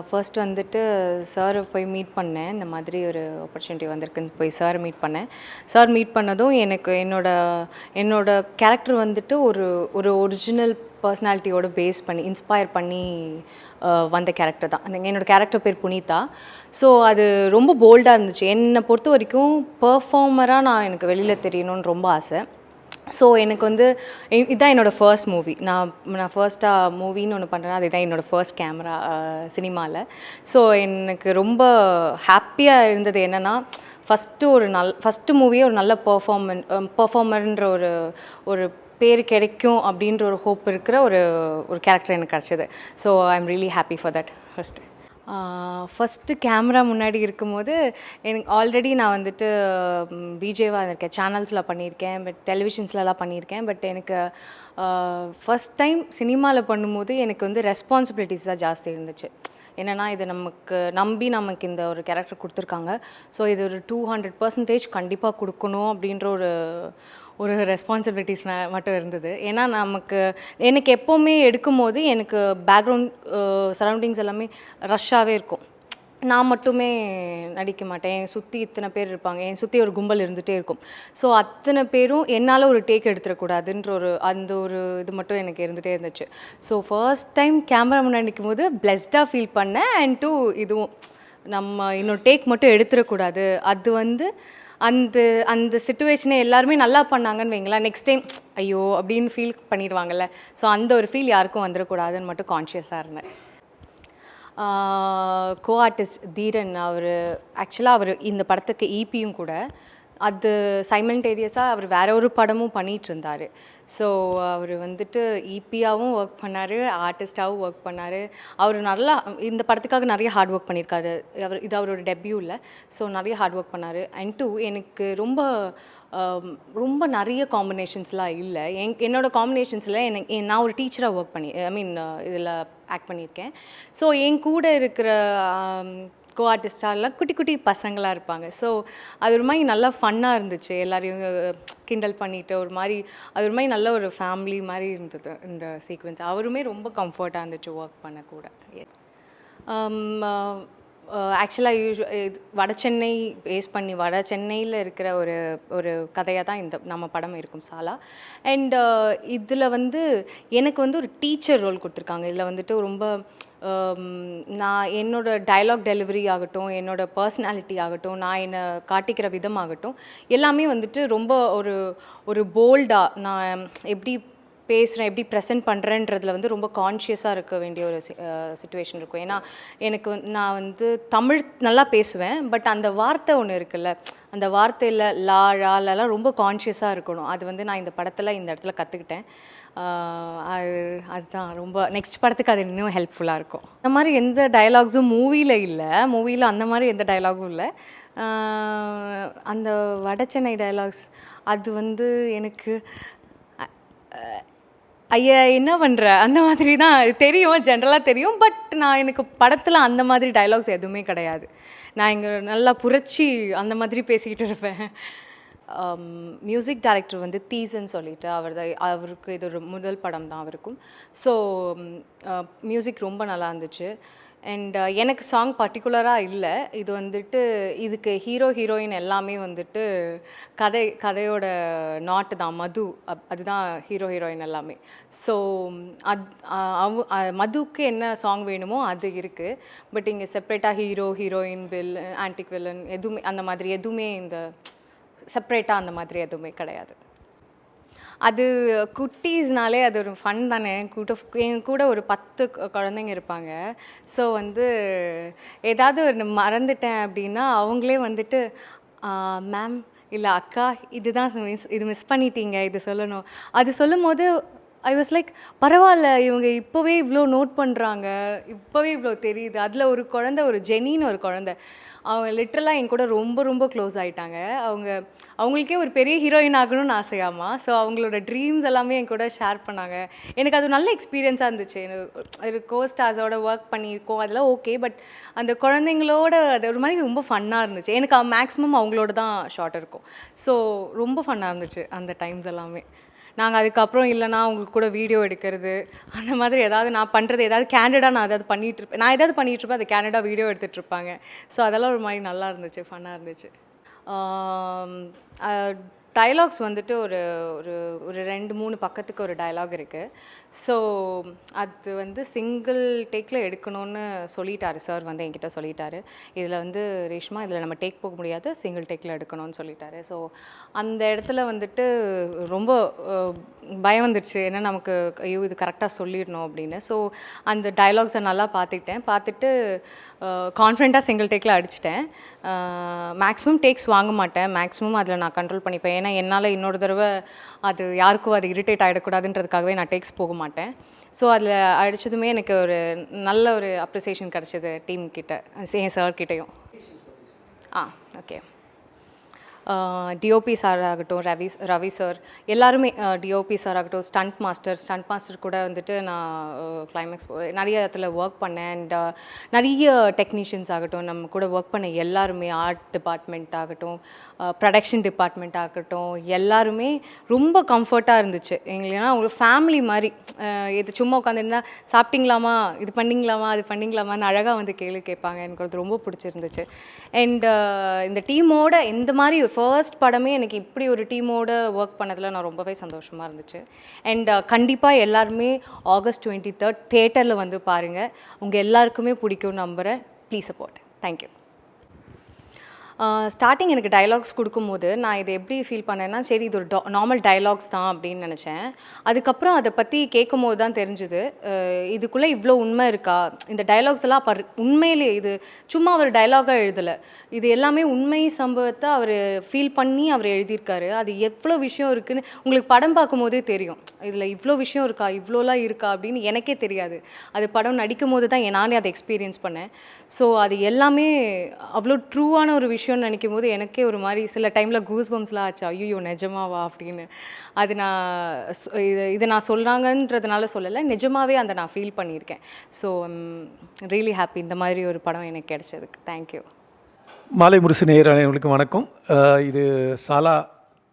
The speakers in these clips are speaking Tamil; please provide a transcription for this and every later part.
ஃபர்ஸ்ட் வந்துட்டு சாரை போய் மீட் பண்ணேன். இந்த மாதிரி ஒரு ஆப்பர்ச்சுனிட்டி வந்திருக்குன்னு போய் சாரை மீட் பண்ணேன். சார் மீட் பண்ணதும் எனக்கு என்னோட கேரக்டர் வந்துட்டு ஒரு ஒரு ஒரிஜினல் பர்சனாலிட்டியோட பேஸ் பண்ணி இன்ஸ்பயர் பண்ணி வந்த கேரக்டர் தான். என்னோடய கேரக்டர் பேர் புனிதா. ஸோ அது ரொம்ப போல்டாக இருந்துச்சு. என்னை பொறுத்த வரைக்கும் பெர்ஃபார்மராக நான் எனக்கு வெளியில் தெரியணும்னு ரொம்ப ஆசை. ஸோ எனக்கு வந்து இதுதான் என்னோடய ஃபர்ஸ்ட் மூவி. நான் ஃபர்ஸ்ட்டாக மூவின்னு ஒன்று பண்ணுறேன்னா அதுதான் என்னோடய ஃபர்ஸ்ட் கேமரா சினிமாவில். ஸோ எனக்கு ரொம்ப ஹாப்பியாக இருந்தது என்னென்னா ஃபஸ்ட்டு மூவியே ஒரு நல்ல பெர்ஃபார்மர்ன்ற ஒரு பேர் கிடைக்கும் அப்படின்ற ஒரு ஹோப் இருக்கிற ஒரு கேரக்டர் எனக்கு கிடச்சிது. So I am really happy for that. First camera முன்னாடி இருக்கும்போது எனக்கு ஆல்ரெடி நான் வந்துட்டு விஜேவாக இருக்கேன், சேனல்ஸில் பண்ணியிருக்கேன், பட் டெலிவிஷன்ஸ்லலாம் பண்ணியிருக்கேன். பட் எனக்கு ஃபஸ்ட் டைம் சினிமாவில் பண்ணும்போது எனக்கு வந்து ரெஸ்பான்சிபிலிட்டிஸ் தான் ஜாஸ்தி இருந்துச்சு. என்னென்னா இது நமக்கு இந்த ஒரு கேரக்டர் கொடுத்துருக்காங்க. ஸோ இது ஒரு 200% கண்டிப்பாக கொடுக்கணும் அப்படின்ற ஒரு ரெஸ்பான்சிபிலிட்டிஸ் மட்டும் இருந்தது. ஏன்னா எனக்கு எப்போவுமே எடுக்கும்போது எனக்கு பேக்ரவுண்ட் சரௌண்டிங்ஸ் எல்லாமே ரஷ்ஷாகவே இருக்கும். நான் மட்டுமே நடிக்க மாட்டேன். என் சுற்றி இத்தனை பேர் இருப்பாங்க, என் சுற்றி ஒரு கும்பல் இருந்துகிட்டே இருக்கும். ஸோ அத்தனை பேரும் என்னால் ஒரு டேக் எடுத்துடக்கூடாதுன்ற ஒரு இது மட்டும் எனக்கு இருந்துகிட்டே இருந்துச்சு. ஸோ ஃபர்ஸ்ட் டைம் கேமரா முன்னாடி நிற்கும் போது பிளெஸ்டாக ஃபீல் பண்ணேன். அண்ட் இதுவும் நம்ம இன்னொரு டேக் மட்டும் எடுத்துடக்கூடாது. அது வந்து அந்த சிச்சுவேஷனை எல்லாருமே நல்லா பண்ணாங்கன்னு வைங்களேன், நெக்ஸ்ட் டைம் ஐயோ அப்படின்னு ஃபீல் பண்ணிடுவாங்கல்ல. ஸோ அந்த ஒரு ஃபீல் யாருக்கும் வந்துடக்கூடாதுன்னு மட்டும் கான்ஷியஸாக இருந்தேன். கோ ஆர்டிஸ்ட் தீரன் ஆக்சுவலாக அவர் இந்த படத்துக்கு ஈபியும் கூட. அது சைமல்டேனியஸாக அவர் வேற ஒரு படமும் பண்ணிகிட்ருந்தார். ஸோ அவர் வந்துட்டு ஈபியாகவும் ஒர்க் பண்ணார், ஆர்டிஸ்டாகவும் ஒர்க் பண்ணார். அவர் நல்லா இந்த படத்துக்காக நிறைய ஹார்ட் ஒர்க் பண்ணியிருக்காரு. இது அவரோட டெபியூ இல்லை. ஸோ நிறைய ஹார்ட் ஒர்க் பண்ணார். அண்ட் எனக்கு ரொம்ப நிறைய காம்பினேஷன்ஸ்லாம் இல்லை. என்னோடய காம்பினேஷன்ஸில் நான் ஒரு டீச்சராக ஒர்க் இதில் ஆக்ட் பண்ணியிருக்கேன். ஸோ என் கூட இருக்கிற கோ ஆர்டிஸ்டாலாம் குட்டி குட்டி பசங்களாக இருப்பாங்க. ஸோ அது ஒரு மாதிரி நல்லா ஃபன்னாக இருந்துச்சு. எல்லாரையும் கிண்டல் பண்ணிவிட்டு அது ஒரு மாதிரி நல்ல ஒரு ஃபேமிலி மாதிரி இருந்தது இந்த சீக்வென்ஸ். அவருமே ரொம்ப கம்ஃபர்ட்டாக இருந்துச்சு ஒர்க் பண்ண கூட. ஆக்சுவலாக வடசென்னை பேஸ் பண்ணி சென்னையில் இருக்கிற ஒரு கதையாக தான் நம்ம படம் இருக்கும் சாலா. அண்ட் இதில் வந்து எனக்கு வந்து ஒரு டீச்சர் ரோல் கொடுத்துருக்காங்க. இதில் வந்துட்டு ரொம்ப நான் என்னோடய டயலாக் டெலிவரி ஆகட்டும், என்னோடய பர்சனாலிட்டி ஆகட்டும், நான் என்னை காட்டிக்கிற விதமாகட்டும், எல்லாமே வந்துட்டு ரொம்ப ஒரு போல்டாக நான் எப்படி பேசுகிறேன், எப்படி ப்ரெசென்ட் பண்ணுறேன்றதில் வந்து ரொம்ப கான்ஷியஸாக இருக்க வேண்டிய ஒரு சிச்சுவேஷன் இருக்கும். ஏன்னா நான் வந்து தமிழ் நல்லா பேசுவேன். பட் அந்த வார்த்தை ஒன்று இருக்குல்ல, அந்த வார்த்தையில் லாலாம் ரொம்ப கான்ஷியஸாக இருக்கணும். அது வந்து நான் இந்த படத்தில் இந்த இடத்துல கற்றுக்கிட்டேன். அதுதான் ரொம்ப நெக்ஸ்ட் படத்துக்கு அது இன்னும் ஹெல்ப்ஃபுல்லாக இருக்கும். அந்த மாதிரி எந்த டயலாக்ஸும் மூவியில் அந்த மாதிரி எந்த டயலாகும் இல்லை. அந்த வடசென்னை டயலாக்ஸ் அது வந்து எனக்கு ஐயா என்ன பண்ணுற அந்த மாதிரி தான் தெரியும், ஜென்ரலாக தெரியும். பட் எனக்கு படத்தில் அந்த மாதிரி டயலாக்ஸ் எதுவுமே கிடையாது. நான் இங்கே நல்லா புரட்சி அந்த மாதிரி பேசிக்கிட்டு இருப்பேன். மியூசிக் டைரக்டர் வந்து தீசன் சொல்லிட்டு அவருக்கு இது ஒரு முதல் படம் தான் அவருக்கும். ஸோ மியூசிக் ரொம்ப நல்லா இருந்துச்சு. அண்ட் எனக்கு சாங் பர்டிகுலராக இல்லை. இது வந்துட்டு இதுக்கு ஹீரோயின் எல்லாமே வந்துட்டு கதையோட நாட்டு தான் மது. அதுதான் ஹீரோயின் எல்லாமே. ஸோ மதுவுக்கு என்ன சாங் வேணுமோ அது இருக்குது. பட் இங்கே செப்ரேட்டாக ஹீரோயின் ஆன்டிக் வில்லன் எதுவுமே அந்த மாதிரி எதுவுமே இந்த செப்ரேட்டாக அந்த மாதிரி எதுவுமே கிடையாது. அது குட்டீஸ்னாலே அது ஒரு ஃபன் தானே. என் கூட ஒரு 10 குழந்தைங்க இருப்பாங்க. ஸோ வந்து ஏதாவது ஒன்று மறந்துட்டேன் அப்படின்னா அவங்களே வந்துட்டு மேம் இல்லை அக்கா இதுதான் இது மிஸ் பண்ணிட்டீங்க, இது சொல்லணும். அது சொல்லும் போது ஐ வாஸ் லைக் பரவாயில்ல, இவங்க இப்போவே இவ்வளோ நோட் பண்ணுறாங்க, இப்போவே இவ்வளோ தெரியுது. அதில் ஒரு குழந்தை, ஒரு ஜெனின்னு ஒரு குழந்தை, அவங்க லிட்ரலாக என் கூட ரொம்ப ரொம்ப க்ளோஸ் ஆகிட்டாங்க. அவங்களுக்கே ஒரு பெரிய ஹீரோயின் ஆகணும்னு ஆசையாமா. ஸோ அவங்களோட ட்ரீம்ஸ் எல்லாமே என் கூட ஷேர் பண்ணாங்க. எனக்கு அது நல்ல எக்ஸ்பீரியன்ஸாக இருந்துச்சு. ஒரு கோஸ்டார்ஸோட ஒர்க் பண்ணியிருக்கோம், அதெல்லாம் ஓகே. பட் அந்த குழந்தைங்களோட அது ஒரு மாதிரி ரொம்ப ஃபன்னாக இருந்துச்சு. எனக்கு மேக்ஸிமம் அவங்களோட தான் ஷார்ட் இருக்கும். ஸோ ரொம்ப ஃபன்னாக இருந்துச்சு அந்த டைம்ஸ் எல்லாமே. நாங்கள் அதுக்கப்புறம் இல்லைனா உங்களுக்கு கூட வீடியோ எடுக்கிறது அந்த மாதிரி ஏதாவது நான் பண்ணுறது ஏதாவது கேண்டடாக நான் ஏதாவது பண்ணிகிட்ருப்பேன், நான் ஏதாவது பண்ணிகிட்ருப்பேன், அது கேண்டடாக வீடியோ எடுத்துகிட்ருப்பாங்க. ஸோ அதெல்லாம் ஒரு மாதிரி நல்லா இருந்துச்சு, ஃபன்னாக இருந்துச்சு. டயலாக்ஸ் வந்துட்டு ஒரு ஒரு ஒரு 2-3 பக்கத்துக்கு ஒரு டயலாக் இருக்குது. ஸோ அது வந்து சிங்கிள் டேக்கில் எடுக்கணும்னு சொல்லிட்டாரு சார், வந்து என்கிட்ட சொல்லிட்டாரு. இதில் வந்து ரேஷ்மா இதில் நம்ம டேக் போக முடியாது, சிங்கிள் டேக்கில் எடுக்கணும்னு சொல்லிட்டாரு. ஸோ அந்த இடத்துல வந்துட்டு ரொம்ப பயம் வந்துடுச்சு, ஏன்னா நமக்கு ஐயோ இது கரெக்டாக சொல்லிடணும் அப்படின்னு. ஸோ அந்த டயலாக்ஸை நல்லா பார்த்துட்டு கான்ஃபிடென்ட்டாக சிங்கிள் டேக்கில் அடிச்சிட்டேன். மேக்ஸிமம் டேக்ஸ் வாங்க மாட்டேன், மேக்ஸிமம் அதில் நான் கண்ட்ரோல் பண்ணிப்பேன். ஏன்னா என்னால் இன்னொரு தடவை அது யாருக்கும் அது இரிட்டேட் ஆகிடக்கூடாதுன்றதுக்காகவே நான் டேக்ஸ் போக மாட்டேன். ஸோ அதில் அடித்ததுமே எனக்கு ஒரு நல்ல ஒரு அப்ரிசியேஷன் கிடச்சிது டீம் கிட்ட, என் சார் கிட்டேயும். ஓகே. டிஓபி சார் ஆகட்டும், ரவி சார் எல்லாருமே, டிஓபி சார் ஆகட்டும், ஸ்டண்ட் மாஸ்டர் கூட வந்துட்டு நான் கிளைமேக்ஸ் நிறைய இடத்துல ஒர்க் பண்ணேன். அண்ட் நிறைய டெக்னீஷியன்ஸ் ஆகட்டும், நம்ம கூட ஒர்க் பண்ண எல்லாருமே, ஆர்ட் டிபார்ட்மெண்ட் ஆகட்டும், ப்ரொடக்ஷன் டிபார்ட்மெண்ட் ஆகட்டும், எல்லாருமே ரொம்ப கம்ஃபர்ட்டாக இருந்துச்சு எங்களுக்கு. ஏன்னா ஒரு ஃபேமிலி மாதிரி, இது சும்மா உட்காந்துருந்தா சாப்பிட்டிங்களாமா, இது பண்ணிங்களாமா, அது பண்ணிங்களாமான்னு அழகாக வந்து கேள்வி கேட்பாங்க. எனக்கு அது ரொம்ப பிடிச்சிருந்துச்சு. அண்ட் இந்த டீமோட இந்த மாதிரி ஃபர்ஸ்ட் படமே எனக்கு இப்படி ஒரு டீமோட ஒர்க் பண்ணதில் நான் ரொம்பவே சந்தோஷமாக இருந்துச்சு. அண்ட் கண்டிப்பாக எல்லாருமே August 23 தியேட்டரில் வந்து பாருங்கள். உங்கள் எல்லாருக்குமே பிடிக்கும்னு நம்புகிறேன். Please support. தேங்க்யூ. ஸ்டார்டிங் எனக்கு டயலாக்ஸ் கொடுக்கும்போது நான் இதை எப்படி ஃபீல் பண்ணேன்னா, சரி இது ஒரு நார்மல் டயலாக்ஸ் தான் அப்படின்னு நினச்சேன். அதுக்கப்புறம் அதை பற்றி கேட்கும்போது தான் தெரிஞ்சுது, இதுக்குள்ளே இவ்வளோ உண்மை இருக்கா, இந்த டயலாக்ஸ் எல்லாம் அப்போ உண்மையிலேயே இது சும்மா அவர் டயலாகாக எழுதலை, இது எல்லாமே உண்மை சம்பவத்தை அவர் ஃபீல் பண்ணி அவர் எழுதியிருக்காரு. அது எவ்வளோ விஷயம் இருக்குதுன்னு உங்களுக்கு படம் பார்க்கும்போதே தெரியும். இதில் இவ்வளோ விஷயம் இருக்கா, இவ்வளோலாம் இருக்கா அப்படின்னு எனக்கே தெரியாது. அது படம் நடிக்கும் போது தான் நானே அதை எக்ஸ்பீரியன்ஸ் பண்ணேன். ஸோ அது எல்லாமே அவ்வளோ ட்ரூவான ஒரு விஷயம்னு நினைக்கும் போது எனக்கே ஒரு மாதிரி சில டைமில் கூஸ் பம்ஸ்லாம் ஆச்சு, ஐயோ நிஜமாவா அப்படின்னு. அது நான் இதை நான் சொல்கிறாங்கன்றதுனால சொல்லலை, நிஜமாகவே அந்த நான் ஃபீல் பண்ணியிருக்கேன். ஸோ ரியலி ஹாப்பி இந்த மாதிரி ஒரு படம் எனக்கு கிடைச்சதுக்கு. தேங்க்யூ. மாலை முரசு நேயர் அனைவருக்கும் வணக்கம். இது சாலா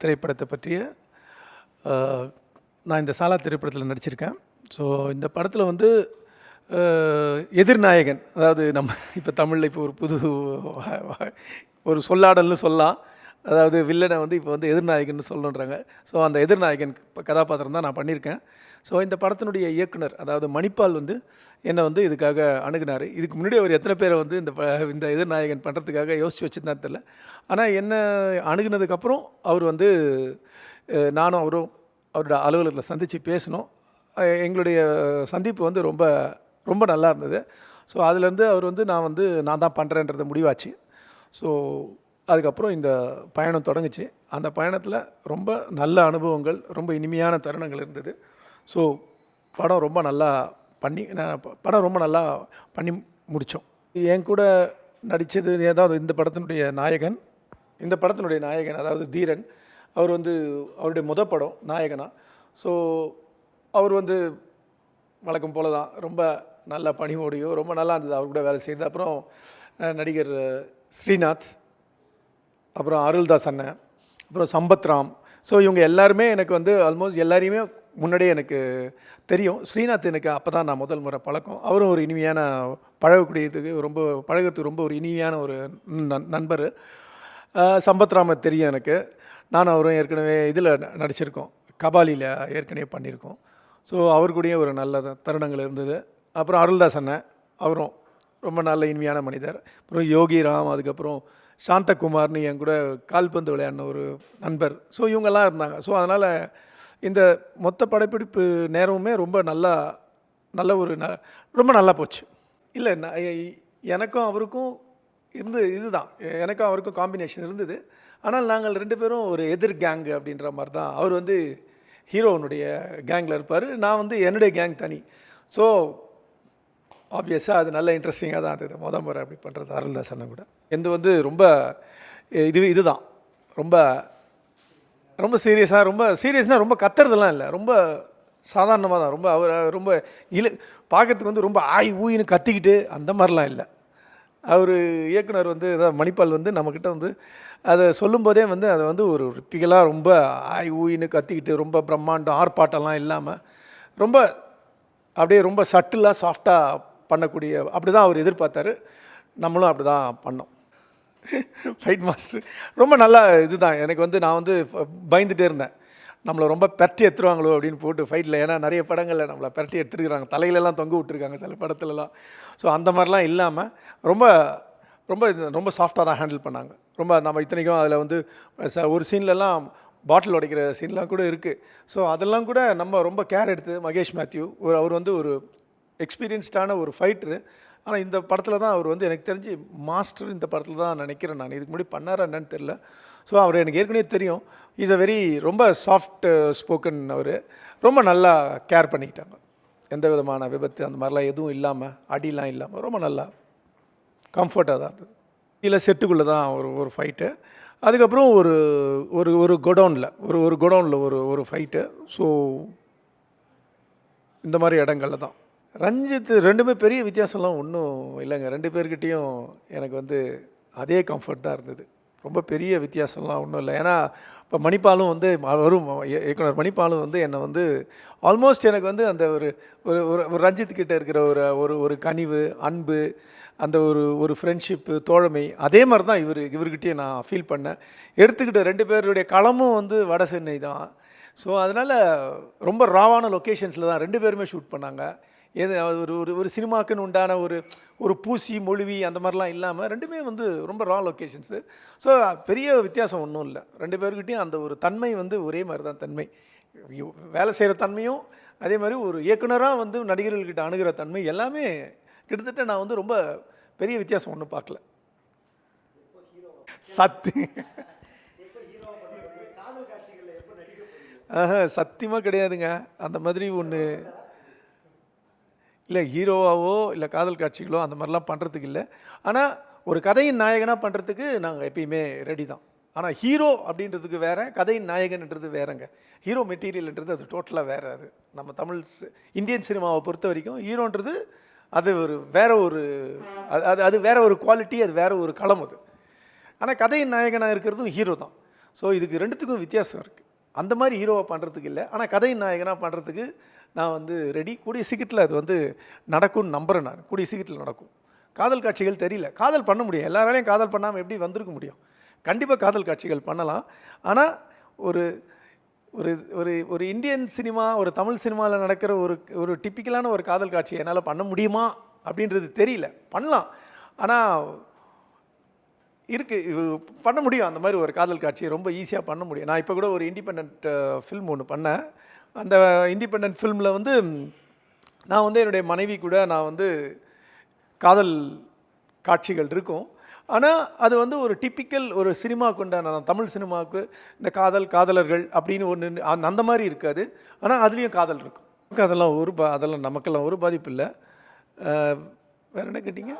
திரைப்படத்தை பற்றிய, நான் இந்த சாலா திரைப்படத்தில் நடிச்சிருக்கேன். ஸோ இந்த படத்தில் வந்து எதிர்நாயகன், அதாவது நம்ம இப்போ தமிழில் இப்போ ஒரு புது ஒரு சொல்லாடல்னு சொல்லலாம். அதாவது வில்லனை வந்து இப்போ வந்து எதிர்நாயகன் சொல்லணுன்றாங்க. ஸோ அந்த எதிர்நாயகன் கதாபாத்திரம் தான் நான் பண்ணியிருக்கேன். ஸோ இந்த படத்தினுடைய இயக்குனர், அதாவது மணிப்பால் வந்து என்னை வந்து இதுக்காக அணுகுனார். இதுக்கு முன்னாடி அவர் எத்தனை பேரை வந்து இந்த எதிர்நாயகன் பண்ணுறதுக்காக யோசித்து வச்சுருந்தான்னு தெரியல. ஆனால் என்ன அணுகுனதுக்கப்புறம் அவர் வந்து நானும் அவரும் அவரோட அலுவலகத்தில் சந்தித்து பேசினோம். எங்களுடைய சந்திப்பு வந்து ரொம்ப ரொம்ப நல்லா இருந்தது. ஸோ அதுலேருந்து அவர் வந்து நான் தான் பண்ணுறேன்றத முடிவாச்சு. ஸோ அதுக்கப்புறம் இந்த பயணம் தொடங்குச்சு. அந்த பயணத்தில் ரொம்ப நல்ல அனுபவங்கள், ரொம்ப இனிமையான தருணங்கள் இருந்தது. ஸோ படம் ரொம்ப நல்லா பண்ணி முடித்தோம். என் கூட நடித்தது ஏதாவது இந்த படத்தினுடைய நாயகன் அதாவது தீரன். அவர் வந்து அவருடைய படம் நாயகனா. ஸோ அவர் வந்து வழக்கம் போல தான் ரொம்ப நல்ல பணிவோடையும் ரொம்ப நல்லா இருந்தது அவர் கூட வேலை செய்யுது. அப்புறம் நடிகர் ஸ்ரீநாத், அப்புறம் அருள்தாஸ் அண்ணன், அப்புறம் சம்பத்ராம். ஸோ இவங்க எல்லாருமே எனக்கு வந்து ஆல்மோஸ்ட் எல்லாரையுமே முன்னாடியே எனக்கு தெரியும். ஸ்ரீநாத் எனக்கு அப்போ தான் நான் முதல் முறை பழக்கம். அவரும் ஒரு இனிமையான பழகிறதுக்கு ரொம்ப ஒரு இனிமையான ஒரு நண்பர். சம்பத்ராம தெரியும் எனக்கு. நானும் அவரும் ஏற்கனவே இதில் நடிச்சிருக்கோம், கபாலியில் ஏற்கனவே பண்ணியிருக்கோம். ஸோ அவர் கூடயே ஒரு நல்ல தருணங்கள் இருந்தது. அப்புறம் அருள்தாஸ் அண்ணன், அவரும் ரொம்ப நல்ல இனிமையான மனிதர். அப்புறம் யோகி ராம், அதுக்கப்புறம் சாந்தகுமார்னு என் கூட கால்பந்து விளையாடின ஒரு நண்பர். ஸோ இவங்கெல்லாம் இருந்தாங்க. ஸோ அதனால் இந்த மொத்த படப்பிடிப்பு நேரமுமே ரொம்ப ரொம்ப நல்லா போச்சு. இல்லை, எனக்கும் அவருக்கும் இதுதான் எனக்கும் அவருக்கும் காம்பினேஷன் இருந்தது. ஆனால் நாங்கள் 2 பேரும் ஒரு எதிர் கேங்கு அப்படின்ற மாதிரி தான். அவர் வந்து ஹீரோனுடைய கேங்கில் இருப்பார், நான் வந்து என்னுடைய கேங் தனி. ஸோ ஆப்வியஸாக அது நல்ல இன்ட்ரெஸ்டிங்காக தான் இருந்தது முறை அப்படி பண்ணுறது அருள்தாஸ் அண்ணன் கூட. எந்த வந்து ரொம்ப இதுதான் ரொம்ப ரொம்ப சீரியஸ்னால் ரொம்ப கத்துறதுலாம் இல்லை, ரொம்ப சாதாரணமாக தான். ரொம்ப அவர் ரொம்ப பார்க்கறதுக்கு வந்து ரொம்ப ஊயின்னு கத்திக்கிட்டு அந்த மாதிரிலாம் இல்லை. அவர் இயக்குனர் வந்து அதான் மணிப்பால் வந்து நம்மக்கிட்ட வந்து அதை சொல்லும்போதே வந்து அதை வந்து ஒரு ரிப்பிக்கலாக ரொம்ப ஆய் ஊயின்னு கத்திக்கிட்டு ரொம்ப பிரம்மாண்டம் ஆர்ப்பாட்டம்லாம் இல்லாமல் ரொம்ப அப்படியே ரொம்ப சட்டிலாக சாஃப்டாக பண்ணக்கூடிய அப்படி தான் அவர் எதிர்பார்த்தாரு. நம்மளும் அப்படி தான் பண்ணோம். ஃபைட் மாஸ்டர் ரொம்ப நல்லா இதுதான். எனக்கு வந்து நான் வந்து பயந்துகிட்டே இருந்தேன், நம்மளை ரொம்ப பெரட்டி எடுத்துருவாங்களோ அப்படின்னு போட்டு ஃபைட்டில். ஏன்னா நிறைய படங்களில் நம்மளை பெரட்டி எடுத்துருக்குறாங்க, தலையிலலாம் தொங்க விட்டுருக்காங்க சில படத்துலலாம். ஸோ அந்த மாதிரிலாம் இல்லாமல் ரொம்ப ரொம்ப ரொம்ப சாஃப்டாக தான் ஹேண்டில் பண்ணாங்க. ரொம்ப நம்ம இத்தனைக்கும் அதில் வந்து ஒரு சீன்லலாம் பாட்டில் உடைக்கிற சீன்லாம் கூட இருக்குது. ஸோ அதெல்லாம் கூட நம்ம ரொம்ப கேர் எடுத்து மகேஷ் மேத்யூ அவர் வந்து ஒரு எக்ஸ்பீரியன்ஸ்டான ஒரு ஃபைட்ரு. ஆனால் இந்த படத்தில் தான் அவர் வந்து எனக்கு தெரிஞ்சு மாஸ்டர் இந்த படத்தில் தான் நினைக்கிறேன். நான் இதுக்கு முன்னாடி பண்ணாரா என்னன்னு தெரில. ஸோ அவர் எனக்கு ஏற்கனவே தெரியும். இஸ் அ வெரி ரொம்ப சாஃப்ட் ஸ்போக்கன். அவர் ரொம்ப நல்லா கேர் பண்ணிக்கிட்டாங்க. எந்த விதமான விபத்து அந்த மாதிரிலாம் எதுவும் இல்லாமல், அடிலாம் இல்லாமல் ரொம்ப நல்லா கம்ஃபர்ட்டாக தான் இருந்தது. இல்லை செட்டுக்குள்ளே தான் ஒரு ஃபைட்டு. அதுக்கப்புறம் ஒரு ஒரு ஒரு கொடவுனில் ஒரு கொடவுனில் ஒரு ஃபைட்டு. ஸோ இந்த மாதிரி இடங்களில் தான் ரஞ்சித் ரெண்டுமே பெரிய வித்தியாசம்லாம் ஒன்றும் இல்லைங்க. ரெண்டு பேர்கிட்டையும் எனக்கு வந்து அதே கம்ஃபர்ட் தான் இருந்தது. ரொம்ப பெரிய வித்தியாசம்லாம் ஒன்றும் இல்லை. ஏன்னா இப்போ மணிப்பாலும் வந்து வரும் இயக்குனர் மணிப்பாலும் வந்து என்னை வந்து ஆல்மோஸ்ட் எனக்கு வந்து அந்த ஒரு ஒரு ரஞ்சித் கிட்ட இருக்கிற ஒரு கனிவு, அன்பு, அந்த ஒரு ஃப்ரெண்ட்ஷிப்பு, தோழமை அதே மாதிரி தான் இவர்கிட்டயே நான் ஃபீல் பண்ணேன். எடுத்துக்கிட்ட ரெண்டு பேருடைய களமும் வந்து வட சென்னை தான். ஸோ அதனால் ரொம்ப ராவான லொக்கேஷன்ஸில் தான் ரெண்டு பேருமே ஷூட் பண்ணாங்க. ஒரு சினிமாக்குன்னு உண்டான ஒரு பூசி மொழிவி அந்த மாதிரிலாம் இல்லாமல் ரெண்டுமே வந்து ரொம்ப ரா லொக்கேஷன்ஸு. ஸோ பெரிய வித்தியாசம் ஒன்றும் இல்லை. ரெண்டு பேர்கிட்டையும் அந்த ஒரு தன்மை வந்து ஒரே மாதிரி தான் தன்மை. வேலை செய்கிற தன்மையும் அதே மாதிரி ஒரு இயக்குனராக வந்து நடிகர்கள்கிட்ட அணுகிற தன்மை எல்லாமே கிட்டத்தட்ட நான் வந்து ரொம்ப பெரிய வித்தியாசம் ஒன்றும் பார்க்கல. சத்தியமாக கிடையாதுங்க. அந்த மாதிரி ஒன்று இல்லை. ஹீரோவாவோ இல்லை காதல் காட்சிகளோ அந்த மாதிரிலாம் பண்ணுறதுக்கு இல்லை. ஆனால் ஒரு கதையின் நாயகனாக பண்ணுறதுக்கு நாங்கள் எப்பயுமே ரெடி தான். ஆனால் ஹீரோ அப்படின்றதுக்கு வேறு, கதையின் நாயகன்ன்றது வேறுங்க. ஹீரோ மெட்டீரியல்ன்றது அது டோட்டலாக வேறு. அது நம்ம தமிழ் இந்தியன் சினிமாவை பொறுத்த வரைக்கும் ஹீரோன்றது அது அது வேறு ஒரு குவாலிட்டி, அது வேறு ஒரு களம் அது. ஆனால் கதையின் நாயகனாக இருக்கிறதும் ஹீரோ தான். ஸோ இதுக்கு ரெண்டுத்துக்கும் வித்தியாசம் இருக்குது. அந்த மாதிரி ஹீரோவை பண்ணுறதுக்கு இல்லை, ஆனால் கதையின் நாயகனாக பண்ணுறதுக்கு நான் வந்து ரெடி. கூடிய சீக்கிரத்தில் அது வந்து நடக்கும்னு நம்புகிறேன். நான் கூடிய சீக்கிரத்தில் நடக்கும். காதல் காட்சிகள் தெரியல, காதல் பண்ண முடியும். எல்லாராலையும் காதல் பண்ணாமல் எப்படி வந்திருக்க முடியும்? கண்டிப்பாக காதல் காட்சிகள் பண்ணலாம். ஆனால் ஒரு ஒரு ஒரு ஒரு இந்தியன் சினிமா, ஒரு தமிழ் சினிமாவில் நடக்கிற ஒரு டிப்பிக்கலான ஒரு காதல் காட்சியை என்னால் பண்ண முடியுமா அப்படின்றது தெரியல. பண்ணலாம், ஆனால் பண்ண முடியும். அந்த மாதிரி ஒரு காதல் காட்சியை ரொம்ப ஈஸியாக பண்ண முடியும். நான் இப்போ கூட ஒரு இண்டிபெண்ட் ஃபில்ம் ஒன்று பண்ணேன். அந்த இண்டிபெண்ட் ஃபில்மில் வந்து நான் வந்து என்னுடைய மனைவி கூட நான் வந்து காதல் காட்சிகள் இருக்கும். ஆனால் அது வந்து ஒரு டிப்பிக்கல் ஒரு சினிமாவுக்கு உண்டான தமிழ் சினிமாவுக்கு இந்த காதலர்கள் அப்படின்னு ஒன்று அந்த மாதிரி இருக்காது. ஆனால் அதுலேயும் காதல் இருக்கும். அதெல்லாம் நமக்கெல்லாம் ஒரு பாதிப்பு இல்லை. வேறு என்ன கேட்டிங்க?